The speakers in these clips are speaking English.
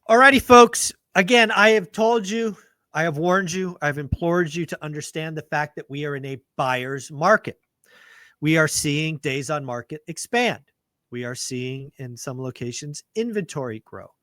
Alrighty, folks. Again, I have told you, I have warned you, I've implored you to understand the fact that we are in a buyer's market. We are seeing days on market expand. We are seeing in some locations inventory grow.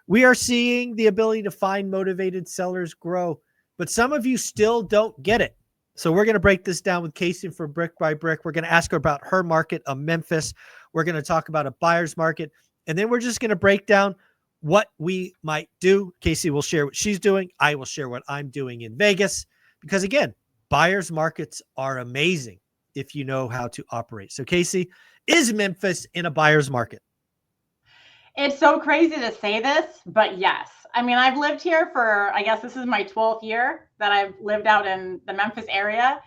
We are seeing the ability to find motivated sellers grow, but some of you still don't get it. So we're going to break this down with Casey for brick by brick. We're going to ask her about her market of Memphis. We're going to talk about a buyer's market, and then we're just going to break down what we might do. Casey will share what she's doing. I will share what I'm doing in Vegas, because again, buyer's markets are amazing if you know how to operate. So Casey, is Memphis in a buyer's market? It's so crazy to say this, but yes. I mean, I've lived here for, I guess this is my 12th year that I've lived out in the Memphis area.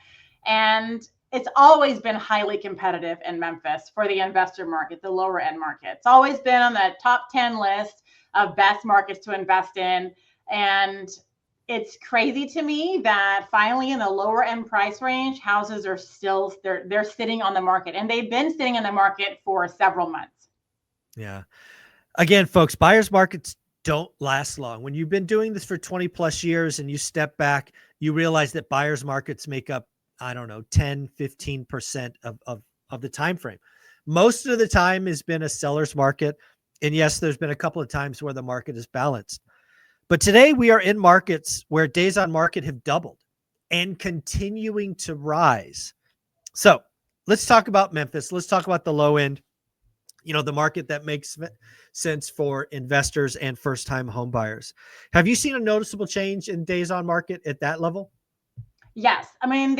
And it's always been highly competitive in Memphis for the investor market, the lower end market. It's always been on the top 10 list of best markets to invest in. And it's crazy to me that finally in the lower end price range, houses are still, they're sitting on the market, and they've been sitting in the market for several months. Yeah. Again, folks, buyer's markets don't last long. When you've been doing this for 20 plus years and you step back, you realize that buyer's markets make up, I don't know, 10, 15% of the time frame. Most of the time has been a seller's market. And yes, there's been a couple of times where the market is balanced. But today we are in markets where days on market have doubled and continuing to rise. So let's talk about Memphis. Let's talk about the low end, the market that makes sense for investors and first-time home buyers. Have you seen a noticeable change in days on market at that level? Yes. I mean,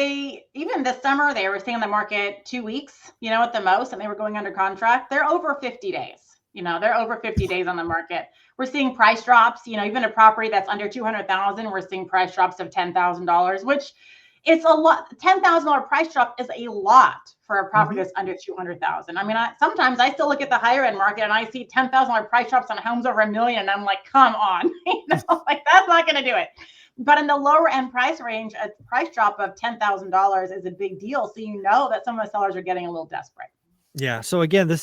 even this summer, they were staying in the market 2 weeks, at the most, and they were going under contract. They're over 50 days. They're over 50 days on the market. We're seeing price drops, even a property that's under 200,000, we're seeing price drops of $10,000, which it's a lot. $10,000 price drop is a lot for a property that's under 200,000. I mean, sometimes I still look at the higher end market and I see $10,000 price drops on homes over $1 million, and I'm like, come on, like that's not going to do it. But in the lower end price range, a price drop of $10,000 is a big deal. So that some of the sellers are getting a little desperate. Yeah. So again,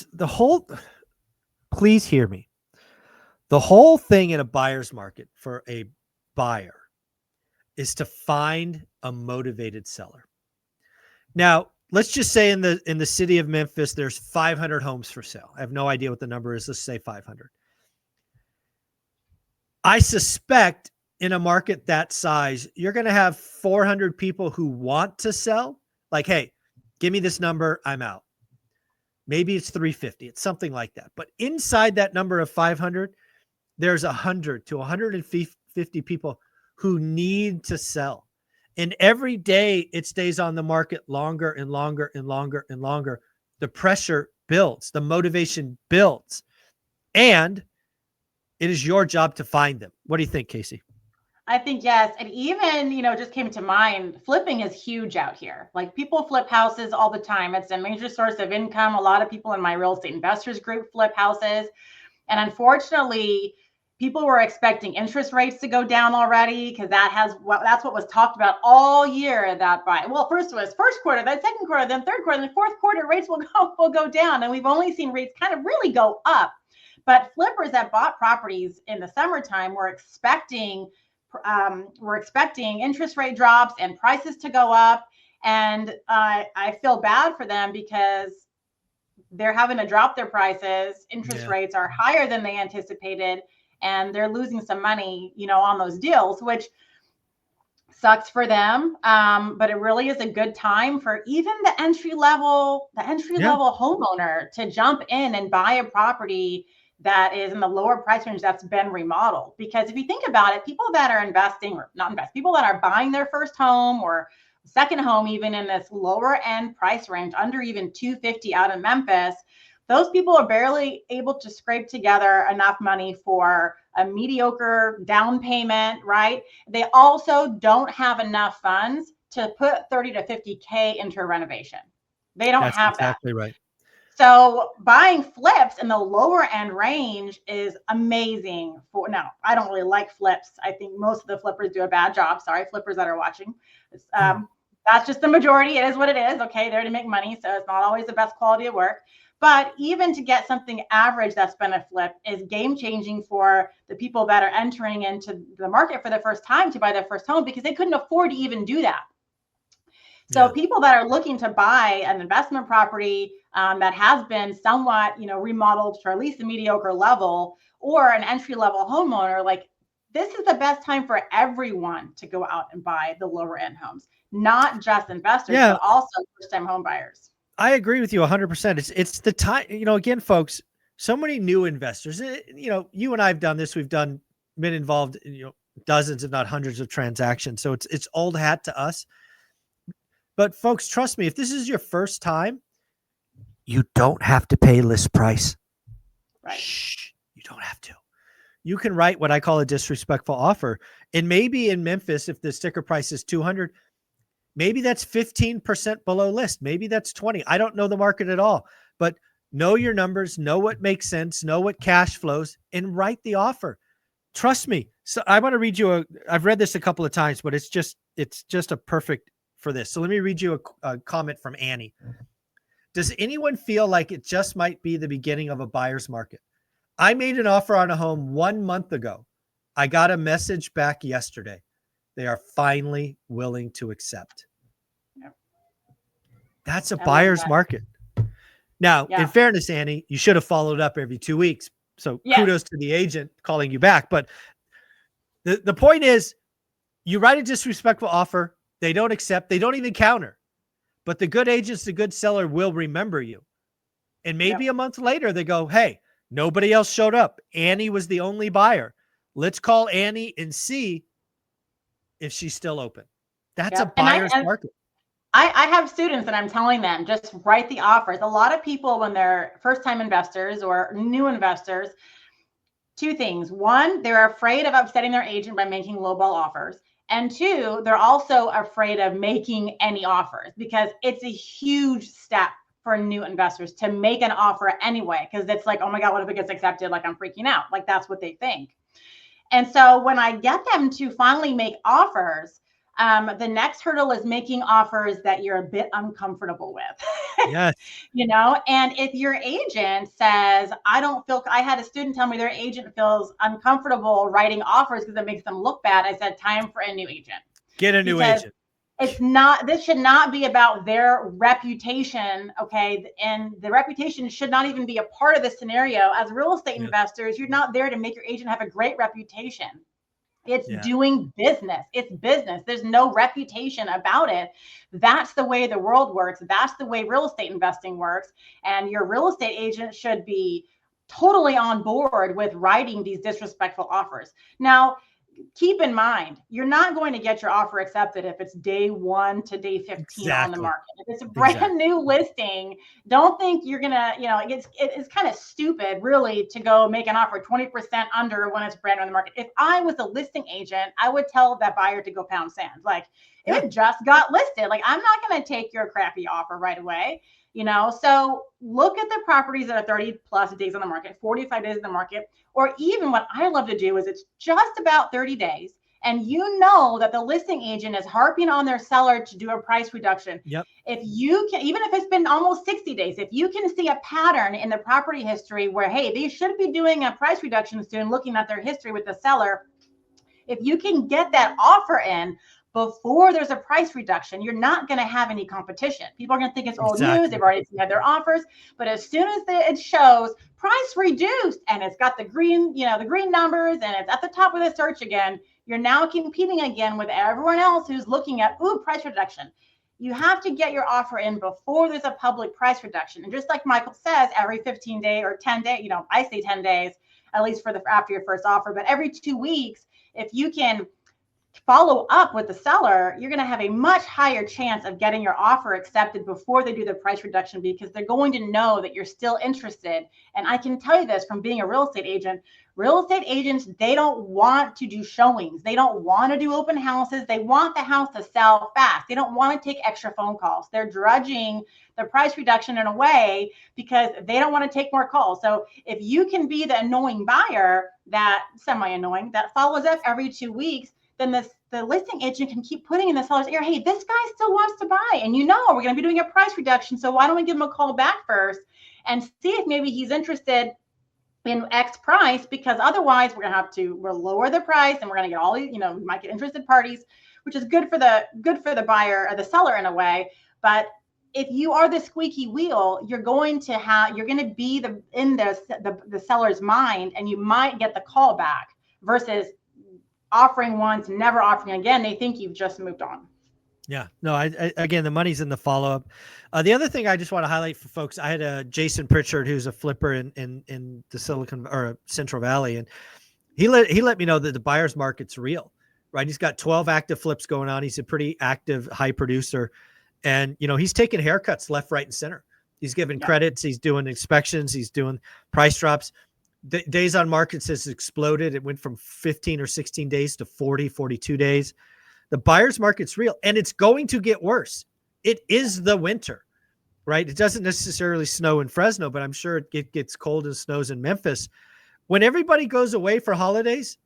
please hear me. The whole thing in a buyer's market for a buyer is to find a motivated seller. Now, let's just say in the city of Memphis, there's 500 homes for sale. I have no idea what the number is. Let's say 500. I suspect in a market that size, you're going to have 400 people who want to sell. Like, hey, give me this number, I'm out. Maybe it's 350. It's something like that. But inside that number of 500, there's 100 to 150 people who need to sell. And every day it stays on the market longer and longer and longer and longer. The pressure builds, the motivation builds, and it is your job to find them. What do you think, Casey? I think yes. And even, just came to mind, flipping is huge out here. Like people flip houses all the time. It's a major source of income. A lot of people in my real estate investors group flip houses. And unfortunately, people were expecting interest rates to go down already because that's what was talked about all year. First it was first quarter, then second quarter, then third quarter, then fourth quarter, rates will go down. And we've only seen rates kind of really go up. But flippers that bought properties in the summertime were expecting interest rate drops and prices to go up. And I feel bad for them because they're having to drop their prices. Interest rates are higher than they anticipated, and they're losing some money, on those deals, which sucks for them. But it really is a good time for even the entry level homeowner to jump in and buy a property that is in the lower price range that's been remodeled. Because if you think about it, people that are people that are buying their first home or second home, even in this lower end price range, under even 250 out in Memphis, those people are barely able to scrape together enough money for a mediocre down payment, right? They also don't have enough funds to put 30 to 50K into a renovation. They don't have that. That's exactly right. So buying flips in the lower end range is amazing. Now, I don't really like flips. I think most of the flippers do a bad job. Sorry, flippers that are watching. That's just the majority. It is what it is. Okay, they're to make money, so it's not always the best quality of work. But even to get something average that's been a flip is game changing for the people that are entering into the market for the first time to buy their first home, because they couldn't afford to even do that. So people that are looking to buy an investment property that has been somewhat, remodeled to at least a mediocre level, or an entry-level homeowner, like, this is the best time for everyone to go out and buy the lower end homes, not just investors, but also first-time home buyers. I agree with you 100%. It's the time, again, folks, so many new investors, you and I have done this. We've been involved in, dozens, if not hundreds of transactions. So it's old hat to us. But folks, trust me, if this is your first time, you don't have to pay list price. Right. Shh, you don't have to. You can write what I call a disrespectful offer. And maybe in Memphis, if the sticker price is 200, maybe that's 15% below list. Maybe that's 20. I don't know the market at all, but know your numbers, know what makes sense, know what cash flows, and write the offer. Trust me. So I want to read you I've read this a couple of times, but it's just a perfect for this. So let me read you a comment from Annie. Does anyone feel like it just might be the beginning of a buyer's market? I made an offer on a home 1 month ago. I got a message back yesterday. They are finally willing to accept. Yep. That's a buyer's market. Now, in fairness, Annie, you should have followed up every 2 weeks. So kudos to the agent calling you back. But the point is, you write a disrespectful offer. They don't accept. They don't even counter. But the good agents, the good seller will remember you. And maybe a month later, they go, hey, nobody else showed up. Annie was the only buyer. Let's call Annie and see if she's still open. That's a buyer's market. I have students and I'm telling them, just write the offers. A lot of people, when they're first-time investors or new investors, two things. One, they're afraid of upsetting their agent by making lowball offers. And two, they're also afraid of making any offers, because it's a huge step for new investors to make an offer anyway, because it's like, oh my God, what if it gets accepted? Like, I'm freaking out. Like, that's what they think. And so when I get them to finally make offers, the next hurdle is making offers that you're a bit uncomfortable with. Yes. And if your agent says, I had a student tell me their agent feels uncomfortable writing offers because it makes them look bad. I said, time for a new agent. Get a new agent. This should not be about their reputation. Okay. And the reputation should not even be a part of the scenario. As real estate investors, you're not there to make your agent have a great reputation. It's doing business. It's business. There's no reputation about it. That's the way the world works. That's the way real estate investing works. And your real estate agent should be totally on board with writing these disrespectful offers. Now, keep in mind, you're not going to get your offer accepted if it's day 1 to day 15 on the market. If it's a brand new listing, don't think you're going to, it's kind of stupid really to go make an offer 20% under when it's brand new on the market. If I was a listing agent, I would tell that buyer to go pound sand. Like, it just got listed. Like, I'm not going to take your crappy offer right away. So look at the properties that are 30 plus days on the market, 45 days in the market, or even what I love to do is it's just about 30 days. And that the listing agent is harping on their seller to do a price reduction. Yep. If you can, even if it's been almost 60 days, if you can see a pattern in the property history where, hey, they should be doing a price reduction soon, looking at their history with the seller, if you can get that offer in before there's a price reduction, you're not going to have any competition. People are going to think it's old news. They've already had their offers. But as soon as it shows price reduced and it's got the green, the green numbers and it's at the top of the search again, you're now competing again with everyone else who's looking at, price reduction. You have to get your offer in before there's a public price reduction. And just like Michael says, every 15 day or 10 day, I say 10 days, at least after your first offer, but every 2 weeks, if you can follow up with the seller, you're going to have a much higher chance of getting your offer accepted before they do the price reduction, because they're going to know that you're still interested. And I can tell you this from being a real estate agent, they don't want to do showings. They don't want to do open houses. They want the house to sell fast. They don't want to take extra phone calls. They're drudging the price reduction in a way because they don't want to take more calls. So if you can be the annoying buyer, that semi-annoying, that follows up every 2 weeks, then the listing agent can keep putting in the seller's ear, hey, this guy still wants to buy. And we're going to be doing a price reduction. So why don't we give him a call back first? and see if maybe he's interested in X price, because otherwise we'll lower the price and we're going to get all these, we might get interested parties, which is good for the buyer or the seller in a way. But if you are the squeaky wheel, you're going to be in the seller's mind, and you might get the call back versus offering once, never offering again. They think you've just moved on. Yeah, no, again, the money's in the follow-up. The other thing I just want to highlight for folks, I had a Jason Pritchard, who's a flipper in the Central Valley, and he let me know that the buyer's market's real, right? He's got 12 active flips going on. He's a pretty active high producer, and he's taking haircuts left, right, and center. He's giving credits. He's doing inspections. He's doing price drops. Days on markets has exploded. It went from 15 or 16 days to 40, 42 days. The buyer's market's real, and it's going to get worse. It is the winter, right? It doesn't necessarily snow in Fresno, but I'm sure it gets cold and snows in Memphis. When everybody goes away for holidays,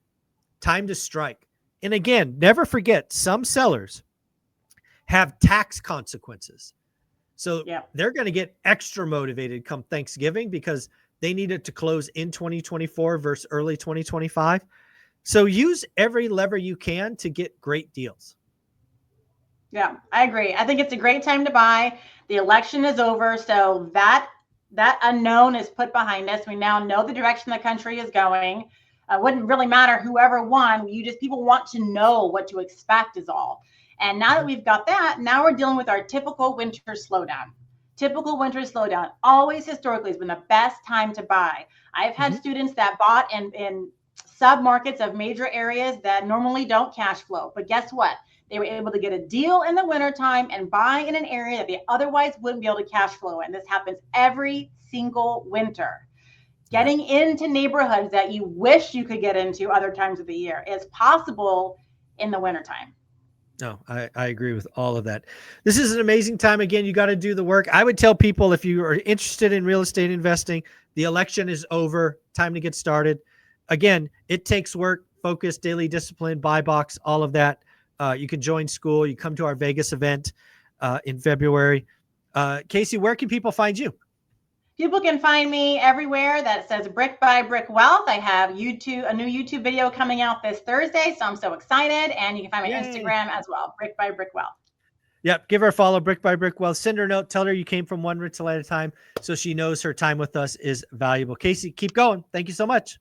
time to strike. And again, never forget, some sellers have tax consequences. So they're going to get extra motivated come Thanksgiving because they need it to close in 2024 versus early 2025. So use every lever you can to get great deals. Yeah, I agree. I think it's a great time to buy. The election is over, so that unknown is put behind us. We now know the direction the country is going. It wouldn't really matter whoever won. People want to know what to expect is all. And now that we've got that, now we're dealing with our typical winter slowdown. Typical winter slowdown always historically has been the best time to buy. I've had students that bought in sub-markets of major areas that normally don't cash flow. But guess what? They were able to get a deal in the wintertime and buy in an area that they otherwise wouldn't be able to cash flow in. This happens every single winter. Getting into neighborhoods that you wish you could get into other times of the year is possible in the wintertime. No, I agree with all of that. This is an amazing time. Again, you got to do the work. I would tell people, if you are interested in real estate investing, the election is over. Time to get started. Again, it takes work, focus, daily discipline, buy box, all of that. You can join school. You come to our Vegas event in February. Casey, where can people find you? People can find me everywhere that says Brick by Brick Wealth. I have a new YouTube video coming out this Thursday, so I'm so excited. And you can find my Instagram as well, Brick by Brick Wealth. Yep. Give her a follow, Brick by Brick Wealth. Send her a note. Tell her you came from One Rental at a Time so she knows her time with us is valuable. Casey, keep going. Thank you so much.